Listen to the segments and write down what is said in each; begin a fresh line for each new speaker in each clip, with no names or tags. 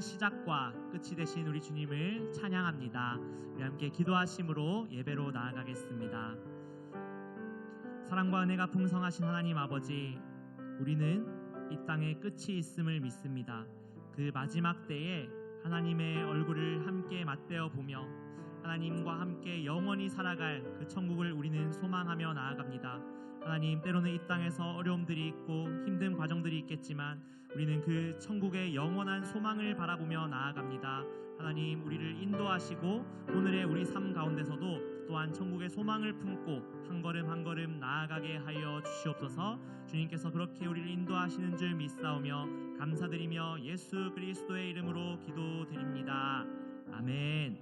시작과 끝이 되신 우리 주님을 찬양합니다. 우리 함께 기도하심으로 예배로 나아가겠습니다. 사랑과 은혜가 풍성하신 하나님 아버지, 우리는 이 땅에 끝이 있음을 믿습니다. 그 마지막 때에 하나님의 얼굴을 함께 맞대어 보며 하나님과 함께 영원히 살아갈 그 천국을 우리는 소망하며 나아갑니다. 하나님, 때로는 이 땅에서 어려움들이 있고 힘든 과정들이 있겠지만 우리는 그 천국의 영원한 소망을 바라보며 나아갑니다. 하나님, 우리를 인도하시고 오늘의 우리 삶 가운데서도 또한 천국의 소망을 품고 한 걸음 한 걸음 나아가게 하여 주시옵소서. 주님께서 그렇게 우리를 인도하시는 줄 믿사오며 감사드리며 예수 그리스도의 이름으로 기도드립니다. 아멘.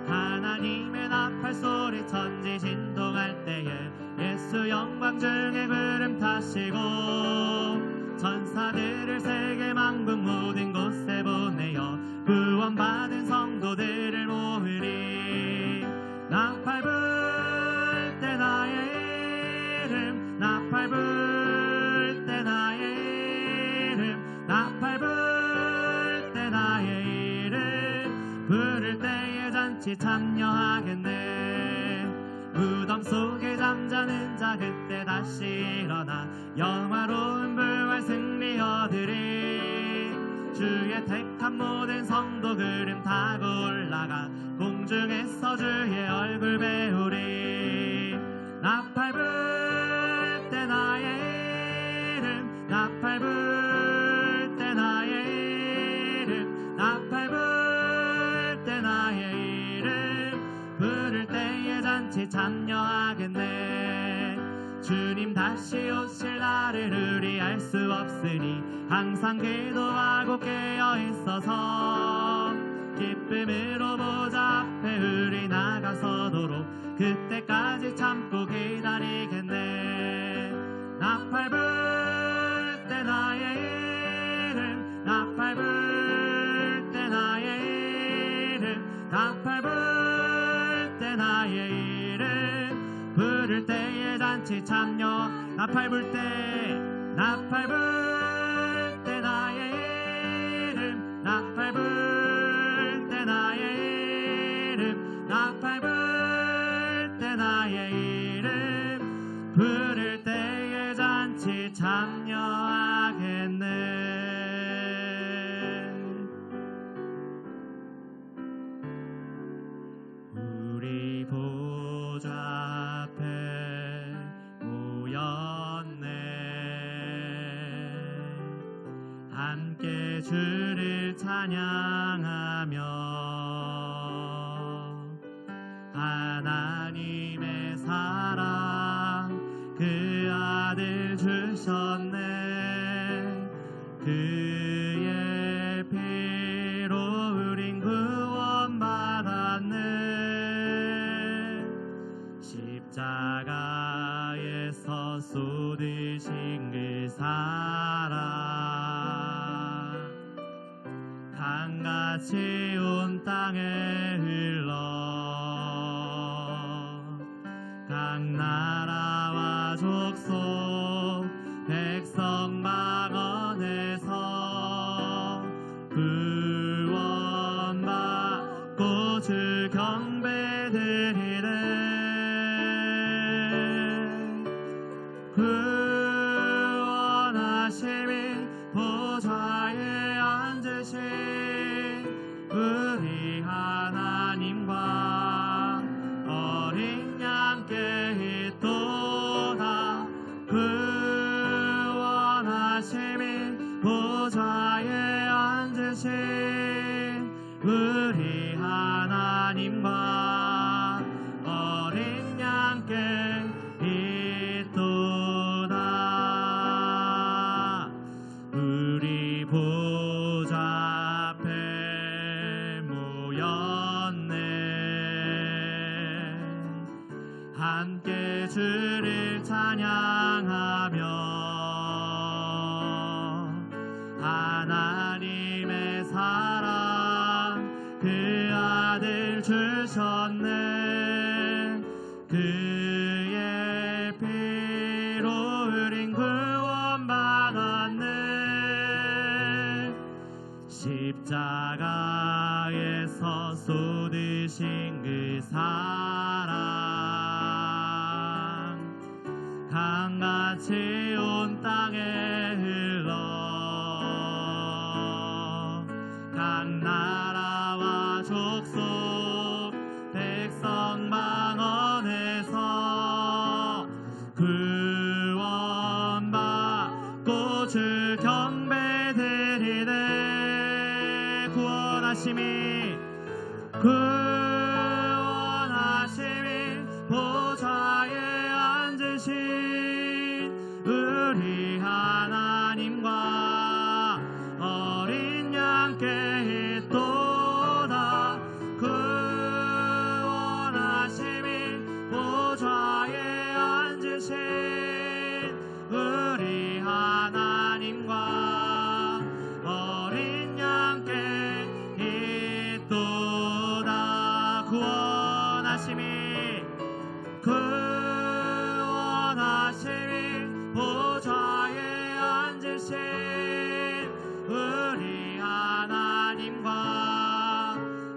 하나님의 나팔 소리 천지 진동할 때에 예수 영광 중에 구름 타시고 천사들을 세계 만국 모든 곳에 보내어 구원받은 성도들을 모으리. 나팔 불 때 나의 이름, 나팔 불 때 나의 이름, 나팔 불 때 나의 이름 부를 때에 잔치 참여하겠네. 무덤 속에 잠자는 자 그때 다시 일어나 영화로운 부활 승리 얻으리. 주의 택한 모든 성도 구름 타고 올라가 공중에서 주의 얼굴 배우리. 나팔 불 때 나의 이름, 나팔 불 때 나의 이름, 나팔 불 때 나의 이름 부를 때에 잔치 참여하겠네. 주님 다시 오실 날을 우리 알 수 없으니 항상 기도하고 깨어 있어서 기쁨으로 보좌 앞에 우리 나가서도록 그때까지 참고 기다리겠네. 나팔 불 때 나의 이름, 나팔 불 때 나의 이름, 나팔 불 때 나의 이름 부를 때에 잔치 참여. 나팔 불 때, 나팔 불 때 나의 이름, 나팔 불 때 나의 이름, 나팔 불 때 나의 이름 부를 때에 잔치 참여하겠네. 우리 보좌 앞에 모였네. 함께 주를 찬양하며 하나님의 사랑 그 아들 주셨네. 그의 피로 우린 구원받았네. 십자가에서 쏟으신 그 사랑 강같이 온 땅에 흘러 각 나라와 족속 백성 막원에서 구원받고 주 경배드리네. 구원하심이 보좌에 앉으신 우리 하나님과 어린 양께 있도다. 구원하심이 보좌에 앉으신 우리 하나님과 어린 양께 있도다. 우리 보좌 앞에 모였네. 함께 주를 찬양하며 하나님의 사랑 그 아들 주셨네. 그의 십자가에서 쏟으신 그 사랑 강같이 온 땅에 흘러 각 나라와 족속 백성 만원에서 구원받고 주 경배드리네. 구원하심이 보좌에 앉으신 우리 하나님과 어린 양께 있도다. 구원하심이 보좌에 앉으신 우리 하나님과 어린 양께 있도다. 구원하심이 보좌에 앉으신 우리 하나님과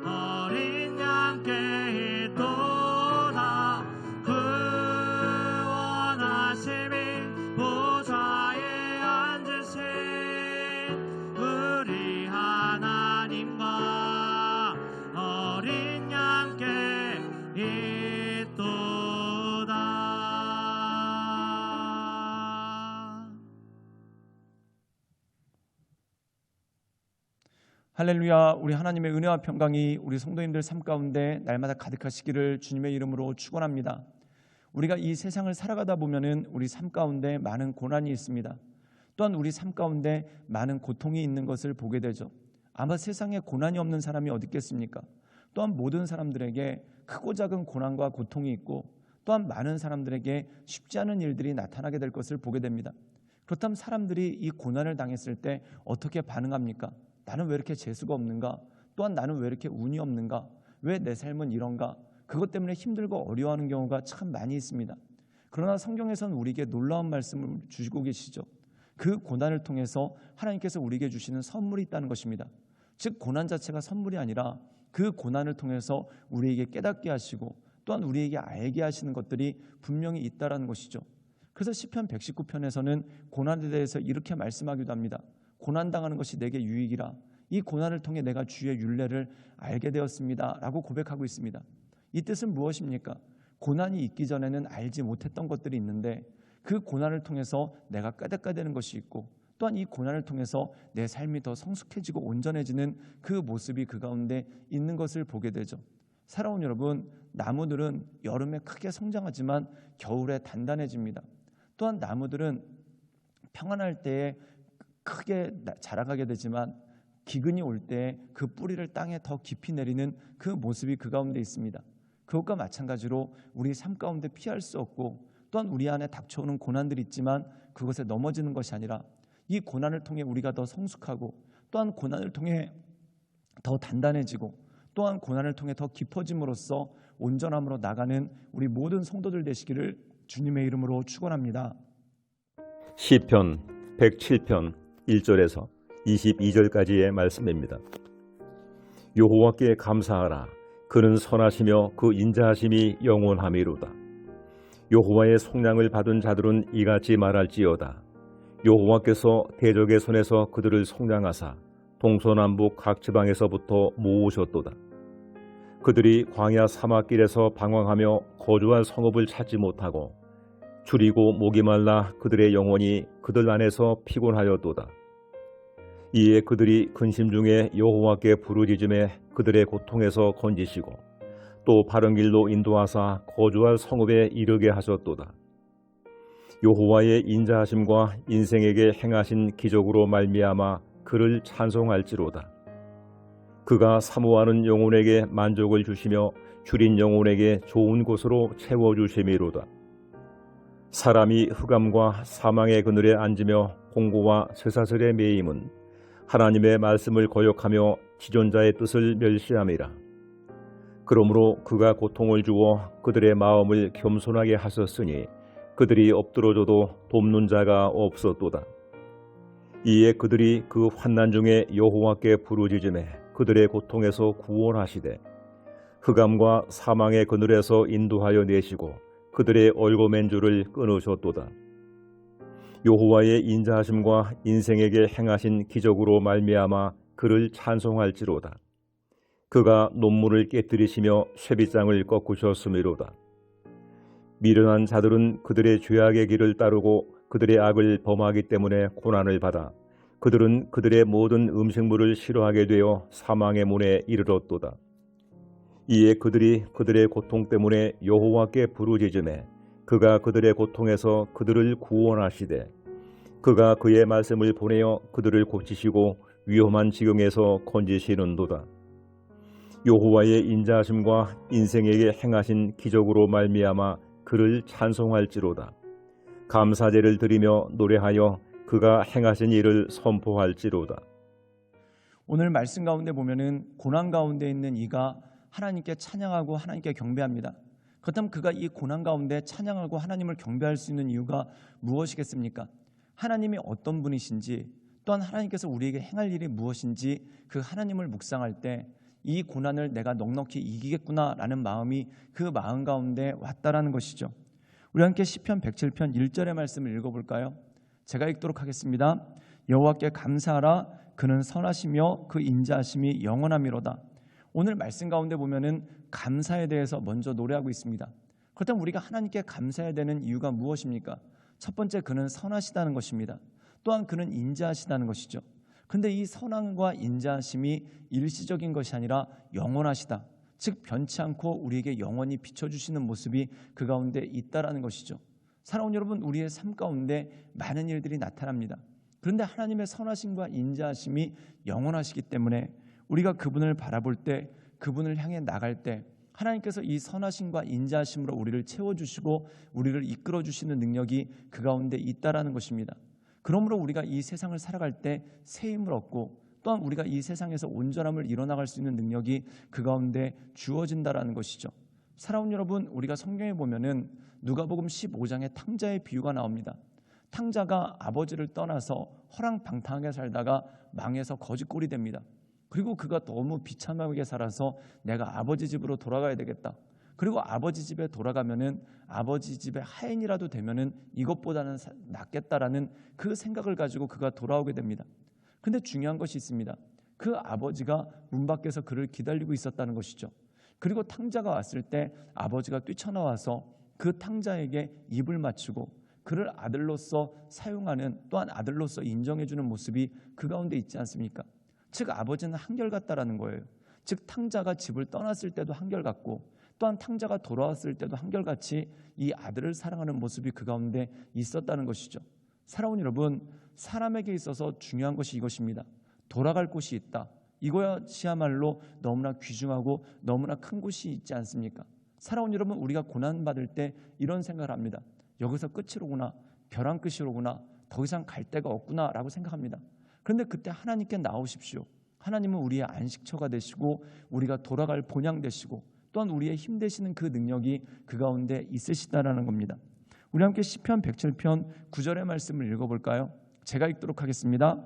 어린 양께 있도다. 구원하심이 보좌에 앉으신 우리 하나님과 어린 양께 있도다.
할렐루야. 우리 하나님의 은혜와 평강이 우리 성도님들 삶 가운데 날마다 가득하시기를 주님의 이름으로 축원합니다. 우리가 이 세상을 살아가다 보면은 우리 삶 가운데 많은 고난이 있습니다. 또한 우리 삶 가운데 많은 고통이 있는 것을 보게 되죠. 아마 세상에 고난이 없는 사람이 어디 있겠습니까? 또한 모든 사람들에게 크고 작은 고난과 고통이 있고 또한 많은 사람들에게 쉽지 않은 일들이 나타나게 될 것을 보게 됩니다. 그렇다면 사람들이 이 고난을 당했을 때 어떻게 반응합니까? 나는 왜 이렇게 재수가 없는가? 또한 나는 왜 이렇게 운이 없는가? 왜 내 삶은 이런가? 그것 때문에 힘들고 어려워하는 경우가 참 많이 있습니다. 그러나 성경에서는 우리에게 놀라운 말씀을 주시고 계시죠. 그 고난을 통해서 하나님께서 우리에게 주시는 선물이 있다는 것입니다. 즉 고난 자체가 선물이 아니라 그 고난을 통해서 우리에게 깨닫게 하시고 또한 우리에게 알게 하시는 것들이 분명히 있다는 것이죠. 그래서 시편 119편에서는 고난에 대해서 이렇게 말씀하기도 합니다. 고난당하는 것이 내게 유익이라. 이 고난을 통해 내가 주의 율례를 알게 되었습니다 라고 고백하고 있습니다. 이 뜻은 무엇입니까? 고난이 있기 전에는 알지 못했던 것들이 있는데 그 고난을 통해서 내가 깨닫게 되는 것이 있고 또한 이 고난을 통해서 내 삶이 더 성숙해지고 온전해지는 그 모습이 그 가운데 있는 것을 보게 되죠. 사랑하는 여러분, 나무들은 여름에 크게 성장하지만 겨울에 단단해집니다. 또한 나무들은 평안할 때에 크게 자라가게 되지만 기근이 올 때 그 뿌리를 땅에 더 깊이 내리는 그 모습이 그 가운데 있습니다. 그것과 마찬가지로 우리 삶 가운데 피할 수 없고 또한 우리 안에 닥쳐오는 고난들이 있지만 그것에 넘어지는 것이 아니라 이 고난을 통해 우리가 더 성숙하고 또한 고난을 통해 더 단단해지고 또한 고난을 통해 더 깊어짐으로써 온전함으로 나가는 우리 모든 성도들 되시기를 주님의 이름으로 축원합니다.
시편 107편 1절에서 22절까지의 말씀입니다. 여호와께 감사하라. 그는 선하시며 그 인자하심이 영원하미로다. 여호와의 속량을 받은 자들은 이같이 말할지어다. 여호와께서 대적의 손에서 그들을 속량하사 동서남북 각 지방에서부터 모으셨도다. 그들이 광야 사막길에서 방황하며 거주할 성읍을 찾지 못하고 줄이고 목이 말라 그들의 영혼이 그들 안에서 피곤하였도다. 이에 그들이 근심 중에 여호와께 부르짖음에 그들의 고통에서 건지시고 또 바른 길로 인도하사 거주할 성읍에 이르게 하셨도다. 여호와의 인자하심과 인생에게 행하신 기적으로 말미암아 그를 찬송할지로다. 그가 사모하는 영혼에게 만족을 주시며 줄인 영혼에게 좋은 곳으로 채워주심이로다. 사람이 흑암과 사망의 그늘에 앉으며 공고와 쇠사슬에 매임은 하나님의 말씀을 거역하며 지존자의 뜻을 멸시함이라. 그러므로 그가 고통을 주어 그들의 마음을 겸손하게 하셨으니 그들이 엎드러져도 돕는 자가 없었도다. 이에 그들이 그 환난 중에 여호와께 부르짖음에 그들의 고통에서 구원하시되 흑암과 사망의 그늘에서 인도하여 내시고 그들의 얽어맨 줄을 끊으셨도다. 여호와의 인자하심과 인생에게 행하신 기적으로 말미암아 그를 찬송할지로다. 그가 논문을 깨뜨리시며 쇠빗장을 꺾으셨음이로다. 미련한 자들은 그들의 죄악의 길을 따르고 그들의 악을 범하기 때문에 고난을 받아 그들은 그들의 모든 음식물을 싫어하게 되어 사망의 문에 이르렀도다. 이에 그들이 그들의 고통 때문에 여호와께 부르짖음에 그가 그들의 고통에서 그들을 구원하시되 그가 그의 말씀을 보내어 그들을 고치시고 위험한 지경에서 건지시는도다. 여호와의 인자하심과 인생에게 행하신 기적으로 말미암아 그를 찬송할지로다. 감사제를 드리며 노래하여 그가 행하신 일을 선포할지로다.
오늘 말씀 가운데 보면은 고난 가운데 있는 이가 하나님께 찬양하고 하나님께 경배합니다. 그렇다면 그가 이 고난 가운데 찬양하고 하나님을 경배할 수 있는 이유가 무엇이겠습니까? 하나님이 어떤 분이신지, 또한 하나님께서 우리에게 행할 일이 무엇인지 그 하나님을 묵상할 때 이 고난을 내가 넉넉히 이기겠구나라는 마음이 그 마음 가운데 왔다라는 것이죠. 우리 함께 시편 107편 1절의 말씀을 읽어볼까요? 제가 읽도록 하겠습니다. 여호와께 감사하라. 그는 선하시며 그 인자하심이 영원하미로다. 오늘 말씀 가운데 보면은 감사에 대해서 먼저 노래하고 있습니다. 그렇다면 우리가 하나님께 감사해야 되는 이유가 무엇입니까? 첫 번째, 그는 선하시다는 것입니다. 또한 그는 인자하시다는 것이죠. 그런데 이 선함과 인자하심이 일시적인 것이 아니라 영원하시다. 즉 변치 않고 우리에게 영원히 비춰주시는 모습이 그 가운데 있다라는 것이죠. 사랑하는 여러분, 우리의 삶 가운데 많은 일들이 나타납니다. 그런데 하나님의 선하심과 인자하심이 영원하시기 때문에 우리가 그분을 바라볼 때, 그분을 향해 나갈 때 하나님께서 이 선하심과 인자하심으로 우리를 채워주시고 우리를 이끌어주시는 능력이 그 가운데 있다라는 것입니다. 그러므로 우리가 이 세상을 살아갈 때 새 힘을 얻고 또한 우리가 이 세상에서 온전함을 이뤄나갈 수 있는 능력이 그 가운데 주어진다라는 것이죠. 사랑하는 여러분, 우리가 성경에 보면은 누가복음 15장에 탕자의 비유가 나옵니다. 탕자가 아버지를 떠나서 허랑방탕하게 살다가 망해서 거지꼴이 됩니다. 그리고 그가 너무 비참하게 살아서 내가 아버지 집으로 돌아가야 되겠다. 그리고 아버지 집에 돌아가면은 아버지 집에 하인이라도 되면은 이것보다는 낫겠다라는 그 생각을 가지고 그가 돌아오게 됩니다. 근데 중요한 것이 있습니다. 그 아버지가 문 밖에서 그를 기다리고 있었다는 것이죠. 그리고 탕자가 왔을 때 아버지가 뛰쳐나와서 그 탕자에게 입을 맞추고 그를 아들로서 사용하는, 또한 아들로서 인정해주는 모습이 그 가운데 있지 않습니까? 즉 아버지는 한결같다라는 거예요. 즉 탕자가 집을 떠났을 때도 한결같고 또한 탕자가 돌아왔을 때도 한결같이 이 아들을 사랑하는 모습이 그 가운데 있었다는 것이죠. 사랑하는 여러분, 사람에게 있어서 중요한 것이 이것입니다. 돌아갈 곳이 있다. 이것이야말로 너무나 귀중하고 너무나 큰 곳이 있지 않습니까? 사랑하는 여러분, 우리가 고난받을 때 이런 생각을 합니다. 여기서 끝이로구나, 벼랑 끝이로구나, 더 이상 갈 데가 없구나 라고 생각합니다. 그런데 그때 하나님께 나오십시오. 하나님은 우리의 안식처가 되시고 우리가 돌아갈 본향 되시고 또한 우리의 힘 되시는 그 능력이 그 가운데 있으시다라는 겁니다. 우리 함께 시편 107편 9절의 말씀을 읽어볼까요? 제가 읽도록 하겠습니다.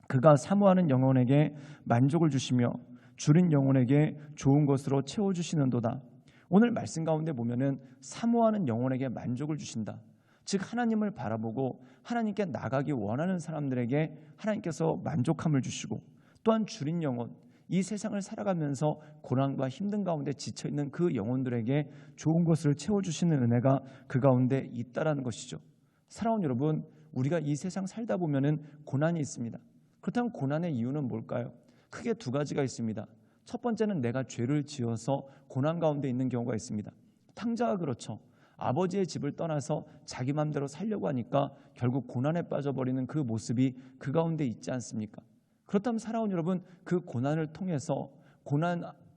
그가 사모하는 영혼에게 만족을 주시며 줄인 영혼에게 좋은 것으로 채워주시는도다. 오늘 말씀 가운데 보면은 사모하는 영혼에게 만족을 주신다. 즉 하나님을 바라보고 하나님께 나가기 원하는 사람들에게 하나님께서 만족함을 주시고 또한 줄인 영혼, 이 세상을 살아가면서 고난과 힘든 가운데 지쳐있는 그 영혼들에게 좋은 것을 채워주시는 은혜가 그 가운데 있다라는 것이죠. 사랑하는 여러분, 우리가 이 세상 살다 보면은 고난이 있습니다. 그렇다면 고난의 이유는 뭘까요? 크게 두 가지가 있습니다. 첫 번째는 내가 죄를 지어서 고난 가운데 있는 경우가 있습니다. 탕자가 그렇죠. 아버지의 집을 떠나서 자기 마음대로 살려고 하니까 결국 고난에 빠져버리는 그 모습이 그 가운데 있지 않습니까? 그렇다면 사랑하는 여러분, 그 고난을 통해서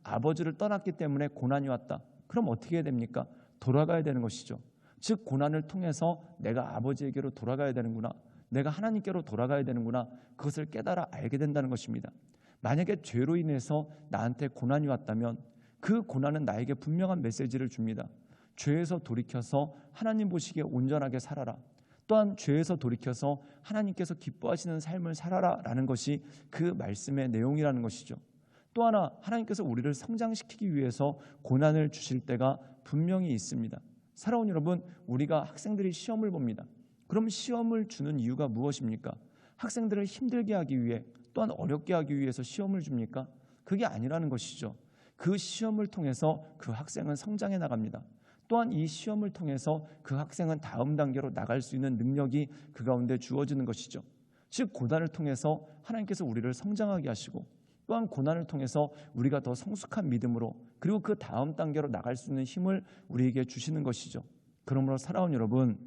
아버지를 떠났기 때문에 고난이 왔다. 그럼 어떻게 해야 됩니까? 돌아가야 되는 것이죠. 즉 고난을 통해서 내가 아버지에게로 돌아가야 되는구나, 내가 하나님께로 돌아가야 되는구나, 그것을 깨달아 알게 된다는 것입니다. 만약에 죄로 인해서 나한테 고난이 왔다면 그 고난은 나에게 분명한 메시지를 줍니다. 죄에서 돌이켜서 하나님 보시기에 온전하게 살아라. 또한 죄에서 돌이켜서 하나님께서 기뻐하시는 삶을 살아라라는 것이 그 말씀의 내용이라는 것이죠. 또 하나 하나님께서 우리를 성장시키기 위해서 고난을 주실 때가 분명히 있습니다. 사랑하는 여러분, 우리가 학생들이 시험을 봅니다. 그럼 시험을 주는 이유가 무엇입니까? 학생들을 힘들게 하기 위해, 또한 어렵게 하기 위해서 시험을 줍니까? 그게 아니라는 것이죠. 그 시험을 통해서 그 학생은 성장해 나갑니다. 또한 이 시험을 통해서 그 학생은 다음 단계로 나갈 수 있는 능력이 그 가운데 주어지는 것이죠. 즉 고난을 통해서 하나님께서 우리를 성장하게 하시고, 또한 고난을 통해서 우리가 더 성숙한 믿음으로, 그리고 그 다음 단계로 나갈 수 있는 힘을 우리에게 주시는 것이죠. 그러므로 사랑하는 여러분,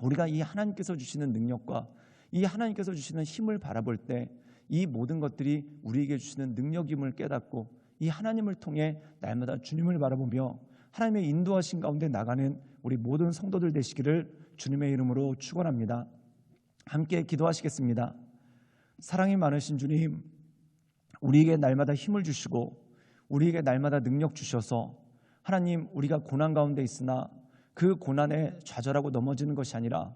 우리가 이 하나님께서 주시는 능력과 이 하나님께서 주시는 힘을 바라볼 때 이 모든 것들이 우리에게 주시는 능력임을 깨닫고, 이 하나님을 통해 날마다 주님을 바라보며 하나님의 인도하신 가운데 나가는 우리 모든 성도들 되시기를 주님의 이름으로 축원합니다. 함께 기도하시겠습니다. 사랑이 많으신 주님, 우리에게 날마다 힘을 주시고 우리에게 날마다 능력 주셔서, 하나님, 우리가 고난 가운데 있으나 그 고난에 좌절하고 넘어지는 것이 아니라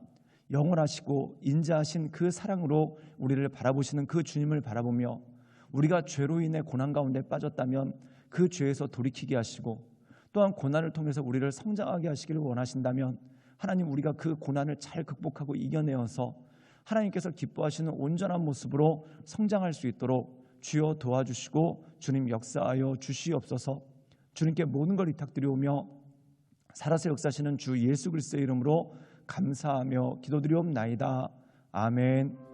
영원하시고 인자하신 그 사랑으로 우리를 바라보시는 그 주님을 바라보며, 우리가 죄로 인해 고난 가운데 빠졌다면 그 죄에서 돌이키게 하시고, 또한 고난을 통해서 우리를 성장하게 하시기를 원하신다면 하나님, 우리가 그 고난을 잘 극복하고 이겨내어서 하나님께서 기뻐하시는 온전한 모습으로 성장할 수 있도록 주여 도와주시고 주님 역사하여 주시옵소서. 주님께 모든 걸 위탁드리오며 살아서 역사하시는 주 예수 그리스도의 이름으로 감사하며 기도드리옵나이다. 아멘.